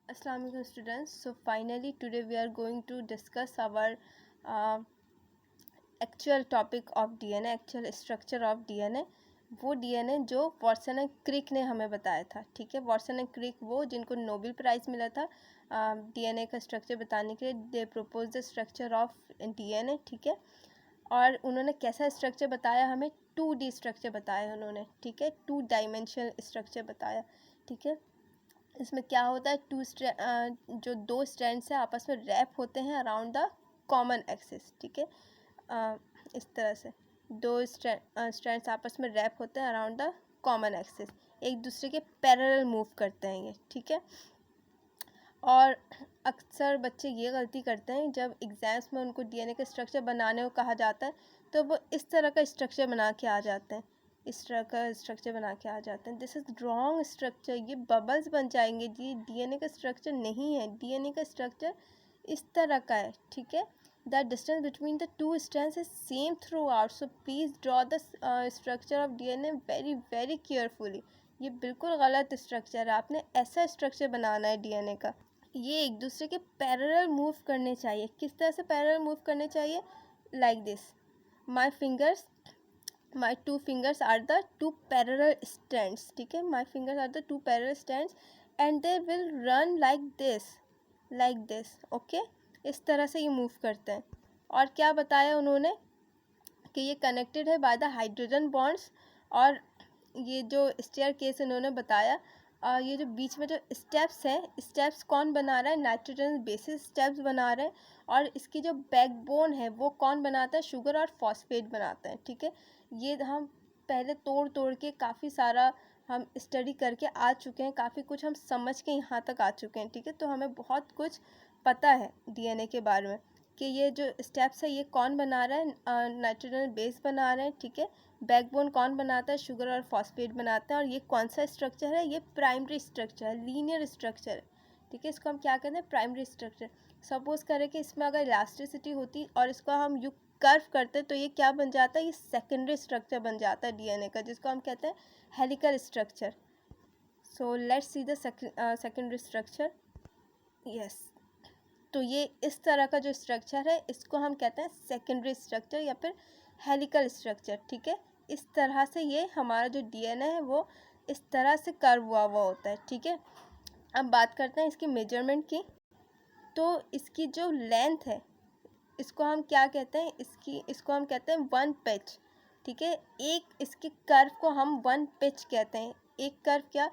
Assalamu alaikum students. So finally today we are going to discuss our uh, actual topic of DNA, actual structure of DNA. वो DNA जो Watson and Crick ने हमें बताया था, ठीक है। Watson and Crick वो जिनको नोबेल प्राइज़ मिला था DNA का स्ट्रक्चर बताने के लिए। They propose the structure of DNA, ठीक है। और उन्होंने कैसा स्ट्रक्चर बताया हमें? 2D स्ट्रक्चर बताया उन्होंने, ठीक है। 2 डायमेंशनल स्ट्रक्चर बताया, ठीक है। इसमें क्या होता है, जो दो स्ट्रैंड्स हैं आपस में रैप होते हैं अराउंड द कॉमन एक्सिस, ठीक है। इस तरह से दो स्ट्रैंड्स आपस में रैप होते हैं अराउंड द कॉमन एक्सिस, एक दूसरे के पैरेलल मूव करते हैं ये, ठीक है। और अक्सर बच्चे ये गलती करते हैं, जब एग्ज़ाम्स में उनको DNA का स्ट्रक्चर बनाने को कहा जाता है तो वो इस तरह का स्ट्रक्चर बना के आ जाते हैं, इस तरह का स्ट्रक्चर बना के आ जाते हैं। दिस इज़ रॉन्ग स्ट्रक्चर, ये बबल्स बन जाएंगे जी। DNA का स्ट्रक्चर नहीं है, DNA का स्ट्रक्चर इस तरह का है, ठीक है। The distance between the two strands is same through out, so please draw the structure of DNA very very carefully. ये बिल्कुल गलत स्ट्रक्चर है, आपने ऐसा स्ट्रक्चर बनाना है DNA का। ये एक दूसरे के पैरेलल मूव करने चाहिए। किस तरह से पैरेलल मूव करने चाहिए? Like this, my fingers, my 2 fingers are the 2 parallel stands, ठीक है। My fingers are the 2 parallel stands and they will run like this, okay. इस तरह से ये मूव करते हैं। और क्या बताया उन्होंने कि ये कनेक्टेड है बाय द हाइड्रोजन बॉन्ड्स। और ये जो स्टेयर केस इन्होंने बताया, ये जो बीच में जो स्टेप्स हैं, स्टेप्स कौन बना रहा है? नाइट्रोजन बेसिस स्टेप्स बना रहे हैं। और इसकी जो बैकबोन है वो कौन बनाता है? शुगर और फॉस्फेट बनाते हैं, ठीक है। ये हम पहले तोड़ तोड़ के काफ़ी सारा हम स्टडी करके आ चुके हैं, काफ़ी कुछ हम समझ के यहाँ तक आ चुके हैं, ठीक है। तो हमें बहुत कुछ पता है DNA के बारे में कि ये जो स्टेप्स है ये कौन बना रहा है? नाइट्रोजन बेस बना रहे हैं, ठीक है। बैकबोन कौन बनाता है? शुगर और फॉस्फेट बनाते हैं। और ये कौन सा स्ट्रक्चर है? ये प्राइमरी स्ट्रक्चर है, लीनियर स्ट्रक्चर है, ठीक है। इसको हम क्या कहते हैं? Primary structure. सपोज करें कि इसमें अगर इलास्टिसिटी होती और इसको हम यू कर्व करते तो ये क्या बन जाता है? ये सेकेंडरी स्ट्रक्चर बन जाता है DNA का, जिसको हम कहते हैं helical structure. So let's see the secondary structure. Yes, तो ये इस तरह का जो स्ट्रक्चर है इसको हम कहते हैं सेकेंडरी स्ट्रक्चर या फिर हेलिकल स्ट्रक्चर, ठीक है। इस तरह से ये हमारा जो DNA है वो इस तरह से कर्व हुआ होता है, ठीक है। अब बात करते हैं इसकी मेजरमेंट की। तो इसकी जो लेंथ है इसको हम क्या कहते हैं? इसको हम कहते हैं 1 पिच, ठीक है। एक इसके कर्व को हम 1 पिच कहते हैं। एक कर्व क्या,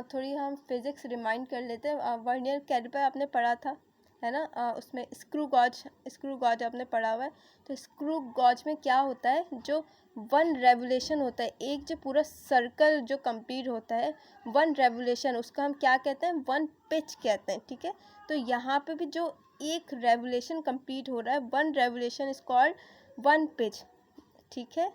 थोड़ी हम फिज़िक्स रिमाइंड कर लेते हैं। वर्नियर कैलिपर आपने पढ़ा था, है ना। उसमें स्क्रू गॉज आपने पढ़ा हुआ है। तो स्क्रू गॉज में क्या होता है? जो 1 रेवोल्यूशन होता है, एक जो पूरा सर्कल जो कंप्लीट होता है 1 रेवोल्यूशन, उसको हम क्या कहते हैं? 1 पिच कहते हैं, ठीक है। तो यहाँ पे भी जो एक रेवोल्यूशन कंप्लीट हो रहा है, 1 रेवोल्यूशन इज कॉल्ड 1 पिच, ठीक है।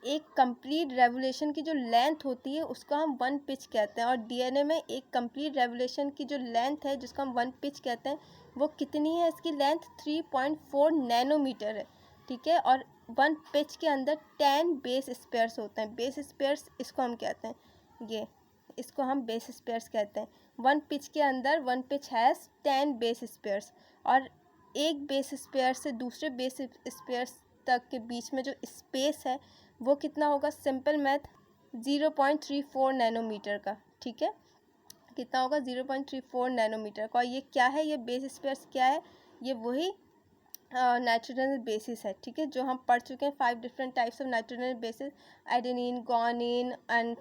एक कंप्लीट रेवोल्यूशन की जो लेंथ होती है उसको हम 1 पिच कहते हैं। और DNA में एक कंप्लीट रेवोल्यूशन की जो लेंथ है जिसको हम 1 पिच कहते हैं, वो कितनी है? इसकी लेंथ 3.4 नैनोमीटर है, ठीक है। और 1 पिच के अंदर 10 बेस स्पेयर्स होते हैं। बेस स्पेयर्स इसको हम कहते हैं, ये इसको हम बेस स्पेयर्स कहते हैं। 1 पिच के अंदर 1 पिच हैज़ 10 बेस स्पेयर्स। और एक बेस स्पेयर से दूसरे बेस स्पेयर्स तक के बीच में जो स्पेस है वो कितना होगा? सिंपल मैथ, 0.34 नैनोमीटर का, ठीक है। कितना होगा? 0.34 नैनोमीटर का। और ये क्या है? ये बेस स्पेयर्स क्या है? ये वही नाइट्रोजन बेसिस है, ठीक है, जो हम पढ़ चुके हैं। 5 different types of nitrogen bases, adenine, guanine and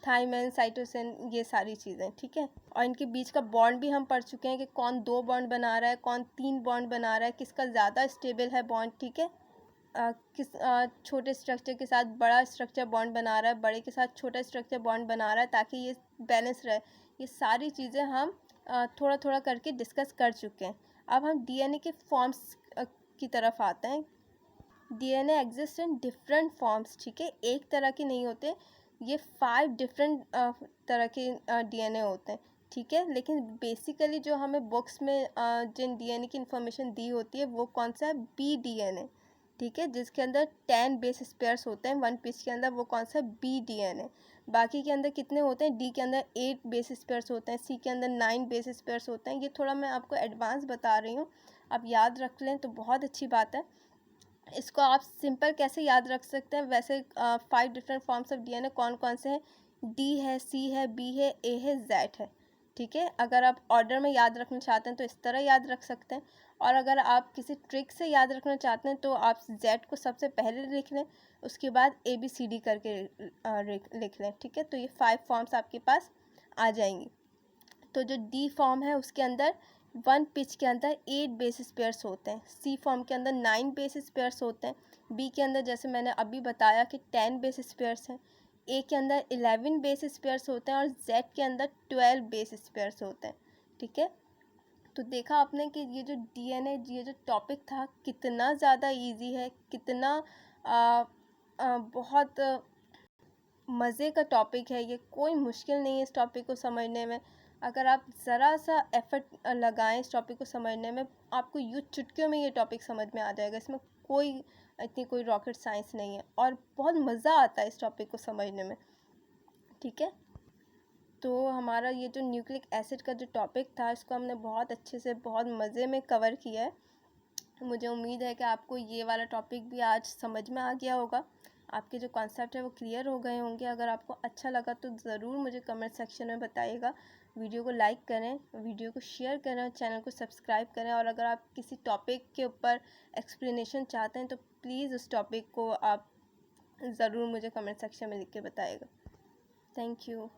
thymine, cytosine, ये सारी चीज़ें, ठीक है। और इनके बीच का बॉन्ड भी हम पढ़ चुके हैं कि कौन 2 बॉन्ड बना रहा है, कौन 3 बॉन्ड बना रहा है, किसका ज़्यादा स्टेबल है बॉन्ड, ठीक है। छोटे स्ट्रक्चर के साथ बड़ा स्ट्रक्चर बॉन्ड बना रहा है, बड़े के साथ छोटा स्ट्रक्चर बॉन्ड बना रहा है, ताकि ये बैलेंस रहे। ये सारी चीज़ें हम थोड़ा थोड़ा करके डिस्कस कर चुके हैं। अब हम DNA के फॉर्म्स की तरफ आते हैं। DNA exist in different forms, ठीक है, एक तरह के नहीं होते। ये 5 डिफरेंट तरह के DNA होते हैं, ठीक है। लेकिन बेसिकली जो हमें बुक्स में जिन DNA की इंफॉर्मेशन दी होती है वो कौन सा है? BDNA, ठीक है, जिसके अंदर 10 बेस स्पेयर्स होते हैं 1 पिच के अंदर। वो कौन सा? BDNA। बाकी के अंदर कितने होते हैं, डी के अंदर 8 बेस पेयर्स होते हैं, सी के अंदर 9 बेस पेयर्स होते हैं। ये थोड़ा मैं आपको एडवांस बता रही हूँ, आप याद रख लें तो बहुत अच्छी बात है। इसको आप सिंपल कैसे याद रख सकते हैं, वैसे 5 डिफरेंट फॉर्म्स ऑफ डीएनए कौन कौन से हैं, डी है, सी है, बी है, ए है, जेड है। ठीक है, अगर आप ऑर्डर में याद रखना चाहते हैं तो इस तरह याद रख सकते हैं, और अगर आप किसी ट्रिक से याद रखना चाहते हैं तो आप जेड को सबसे पहले लिख लें, उसके बाद ए बी सी डी करके लिख लें। ठीक है, तो ये 5 फॉर्म्स आपके पास आ जाएंगी। तो जो डी फॉर्म है उसके अंदर 1 पिच के अंदर 8 बेसिस पेयर्स होते हैं, सी फॉर्म के अंदर 9 बेसिस पेयर्स होते हैं, बी के अंदर जैसे मैंने अभी बताया कि 10 बेसिस पेयर्स हैं, ए के अंदर 11 बेसिस पेयर्स होते हैं और जेड के अंदर 12 बेसिस पेयर्स होते हैं। ठीक है, तो देखा आपने कि ये जो डीएनए, ये जो टॉपिक था कितना ज़्यादा इजी है, कितना बहुत मज़े का टॉपिक है ये, कोई मुश्किल नहीं है इस टॉपिक को समझने में। अगर आप ज़रा सा एफर्ट लगाएं इस टॉपिक को समझने में, आपको यूँ चुटकियों में ये टॉपिक समझ में आ जाएगा। इसमें कोई रॉकेट साइंस नहीं है और बहुत मज़ा आता है इस टॉपिक को समझने में। ठीक है, तो हमारा ये जो न्यूक्लिक एसिड का जो टॉपिक था, इसको हमने बहुत अच्छे से बहुत मज़े में कवर किया है। मुझे उम्मीद है कि आपको ये वाला टॉपिक भी आज समझ में आ गया होगा, आपके जो कॉन्सेप्ट है वो क्लियर हो गए होंगे। अगर आपको अच्छा लगा तो ज़रूर मुझे कमेंट सेक्शन में बताइएगा। वीडियो को लाइक करें, वीडियो को शेयर करें और चैनल को सब्सक्राइब करें। और अगर आप किसी टॉपिक के ऊपर एक्सप्लेनेशन चाहते हैं तो प्लीज़ उस टॉपिक को आप ज़रूर मुझे कमेंट सेक्शन में लिख के बताइएगा। Thank you.